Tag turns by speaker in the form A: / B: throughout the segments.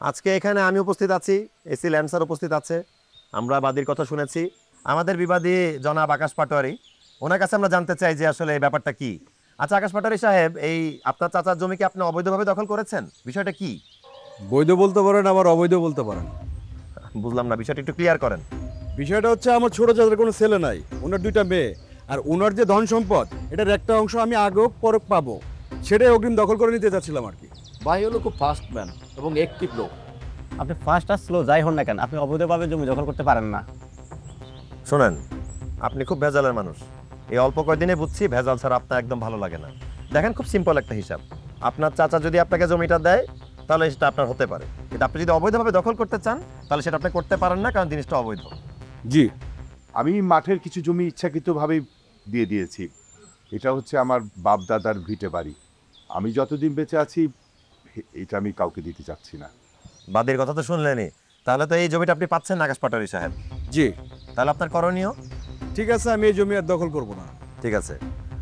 A: আজকে এখানে আমি উপস্থিত আছি, এসি ল্যান্ড স্যার উপস্থিত আছে, আমরা বাদীর কথা শুনেছি। আমাদের বিবাদী জনাব আকাশ পাটোয়ারি, ওনার কাছে আমরা জানতে চাই যে আসলে এই ব্যাপারটা কি। আচ্ছা আকাশ পাটোয়ারি সাহেব, এই আপনার চাচার জমি কি আপনি অবৈধভাবে দখল করেছেন? বিষয়টা কি?
B: বৈধ বলতে পারেন, আবার অবৈধ বলতে পারেন।
A: বুঝলাম না, বিষয়টা একটু ক্লিয়ার করেন।
B: বিষয়টা হচ্ছে আমার ছোট চাচার কোনো ছেলে নাই, ওনার দুইটা মেয়ে। আর ওনার যে ধন সম্পদ, এটার একটা অংশ আমি আগেও পরে পাবো, সেটাই অগ্রিম দখল করে নিতে চাচ্ছিলাম আর কি।
C: ভাই হলো খুব ফাস্ট ম্যান এবং অ্যাক্টিভ লোক।
D: আপনি ফার্স্ট আর স্লো যাই হন না কেন, আপনি অবৈধভাবে জমি দখল করতে পারেন না।
A: শোনেন, আপনি খুব ভেজালের মানুষ। এই অল্প কয়দিনে বুঝছি ভেজাল ছাড়া আপনার একদম ভালো লাগে না। দেখেন, খুব সিম্পল একটা হিসাব। আপনার চাচা যদি আপনাকে জমিটা দেয় তাহলে সেটা আপনার হতে পারে, কিন্তু আপনি যদি অবৈধভাবে দখল করতে চান তাহলে সেটা আপনি করতে পারেন না, কারণ জিনিসটা অবৈধ।
B: জি,
E: আমি মাঠের কিছু জমি ইচ্ছাকৃতভাবেই দিয়ে দিয়েছি। এটা হচ্ছে আমার বাপ দাদার ভিটে বাড়ি। আমি যতদিন বেঁচে আছি এটা আমি কাউকে দিতে চাচ্ছি না।
A: বাদীর কথা তো শুনলেনই, তাহলে তো এই জমিটা আপনি পাচ্ছেন না আকাশ পাটোয়ারি সাহেব।
B: জি,
A: তাহলে আপনার করণীয়?
B: ঠিক আছে, আমি এই জমি আর দখল করব না।
A: ঠিক আছে,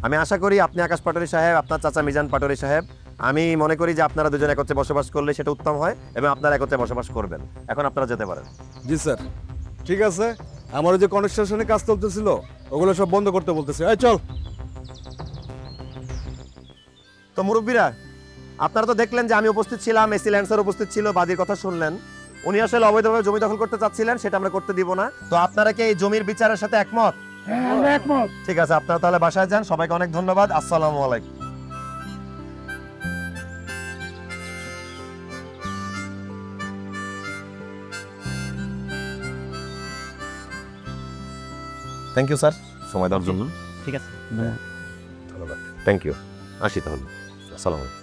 A: আমি আশা করি আপনি আকাশ পাটোয়ারি সাহেব, আপনার চাচা মিজান পাটোয়ারি সাহেব, আমি মনে করি যে আপনারা দুজন একত্রে বসবাস করলে সেটা উত্তম হয় এবং আপনারা একত্রে বসবাস করবেন। এখন আপনারা যেতে পারেন।
B: জি স্যার, ঠিক আছে। আমার ওই যে কনস্ট্রাকশনে কাজ চলতেছিল, ওগুলো সব বন্ধ করতে বলতেছে। এই চল।
A: তো মুরব্বীরা, আপনারা তো দেখলেন যে আমি উপস্থিত ছিলাম, এসি ল্যান্ড স্যার উপস্থিত ছিল, বাদীর কথা শুনলেন। উনি আসলে অবৈধভাবে জমি দখল করতে চাচ্ছিলেন, সেটা আমরা করতে দিব না। তো আপনারা কি এই জমির বিচারের সাথে একমত?
F: একমত।
A: ঠিক আছে, আপনারা তাহলে বাসায় যান। সবাইকে অনেক ধন্যবাদ। আসসালামু আলাইকুম। থ্যাংক ইউ স্যার, সময় দেওয়ার জন্য।
D: ঠিক আছে।
A: ধন্যবাদ, থ্যাংক ইউ। আসি তাহলে, আসসালামু আলাইকুম।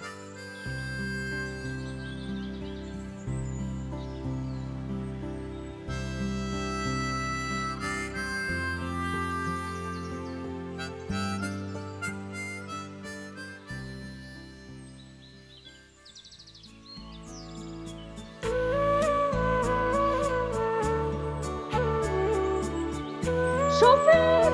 G: শফিক